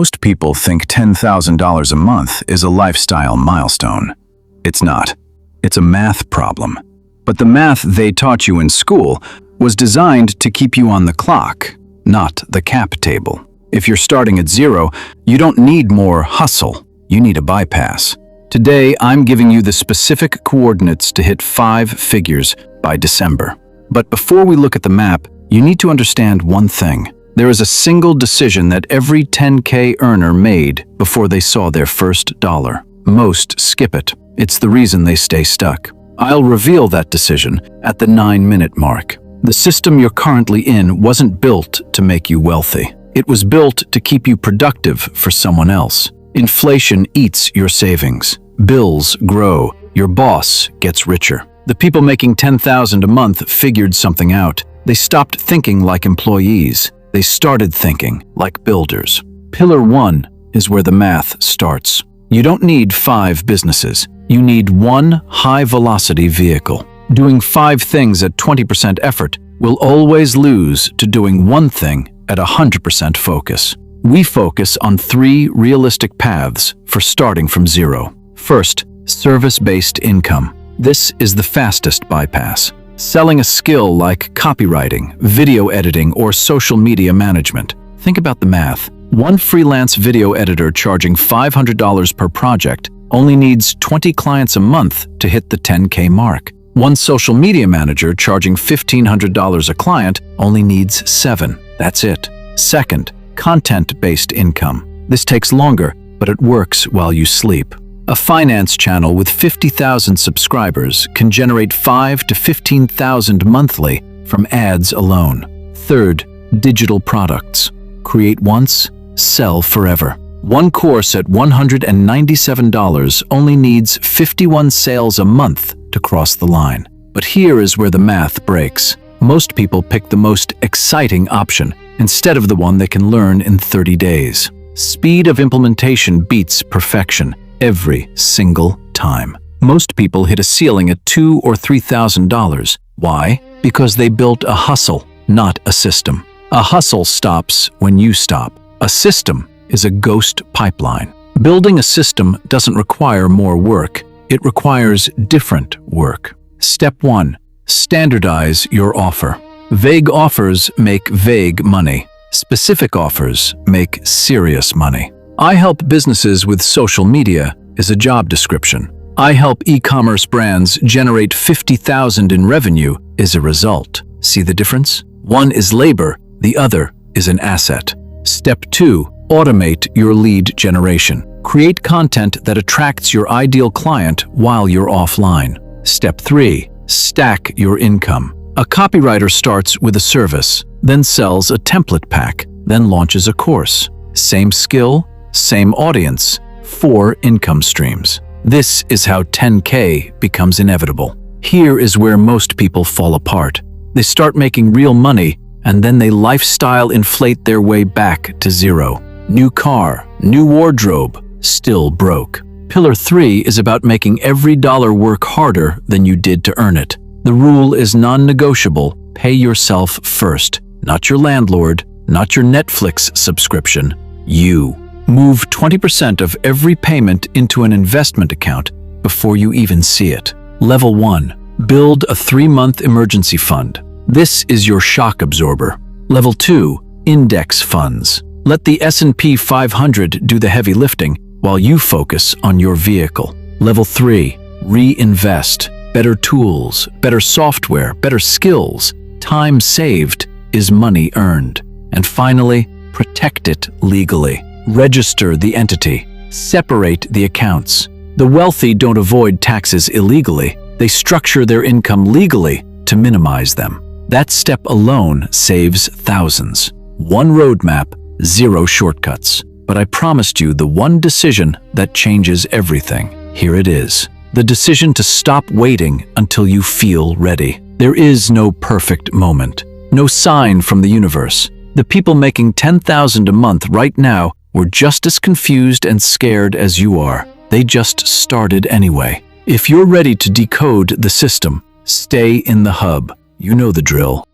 Most people think $10,000 a month is a lifestyle milestone. It's not. It's a math problem. But the math they taught you in school was designed to keep you on the clock, not the cap table. If you're starting at zero, you don't need more hustle. You need a bypass. Today, I'm giving you the specific coordinates to hit 5 figures by December. But before we look at the map, you need to understand one thing. There is a single decision that every 10K earner made before they saw their first dollar. Most skip it. It's the reason they stay stuck. I'll reveal that decision at the 9-minute mark. The system you're currently in wasn't built to make you wealthy. It was built to keep you productive for someone else. Inflation eats your savings. Bills grow. Your boss gets richer. The people making $10,000 a month figured something out. They stopped thinking like employees. They started thinking like builders. Pillar 1 is where the math starts. You don't need 5 businesses. You need one high-velocity vehicle. Doing 5 things at 20% effort will always lose to doing one thing at 100% focus. We focus on 3 realistic paths for starting from zero. First, service-based income. This is the fastest bypass. Selling a skill like copywriting, video editing, or social media management. Think about the math. One freelance video editor charging $500 per project only needs 20 clients a month to hit the 10K mark. One social media manager charging $1,500 a client only needs 7. That's it. Second, content-based income. This takes longer, but it works while you sleep. A finance channel with 50,000 subscribers can generate $5,000 to $15,000 monthly from ads alone. Third, digital products. Create once, sell forever. One course at $197 only needs 51 sales a month to cross the line. But here is where the math breaks. Most people pick the most exciting option instead of the one they can learn in 30 days. Speed of implementation beats perfection every single time. Most people hit a ceiling at $2,000 or $3,000. Why? Because they built a hustle, not a system. A hustle stops when you stop. A system is a ghost pipeline. Building a system doesn't require more work. It requires different work. Step 1. Standardize your offer. Vague offers make vague money. Specific offers make serious money. I help businesses with social media is a job description. I help e-commerce brands generate $50,000 in revenue is a result. See the difference? One is labor, the other is an asset. Step 2. Automate your lead generation. Create content that attracts your ideal client while you're offline. Step 3. Stack your income. A copywriter starts with a service, then sells a template pack, then launches a course. Same skill, same audience, 4 income streams. This is how 10K becomes inevitable. Here is where most people fall apart. They start making real money, and then they lifestyle inflate their way back to zero. New car, new wardrobe, still broke. Pillar 3 is about making every dollar work harder than you did to earn it. The rule is non-negotiable. Pay yourself first. Not your landlord, not your Netflix subscription. You. Move 20% of every payment into an investment account before you even see it. Level 1. Build a 3-month emergency fund. This is your shock absorber. Level 2. Index funds. Let the S&P 500 do the heavy lifting while you focus on your vehicle. Level 3. Reinvest. Better tools, better software, better skills. Time saved is money earned. And finally, protect it legally. Register the entity. Separate the accounts. The wealthy don't avoid taxes illegally. They structure their income legally to minimize them. That step alone saves thousands. One roadmap, 0 shortcuts. But I promised you the one decision that changes everything. Here it is. The decision to stop waiting until you feel ready. There is no perfect moment. No sign from the universe. The people making $10,000 a month right now were just as confused and scared as you are. They just started anyway. If you're ready to decode the system, stay in the hub. You know the drill.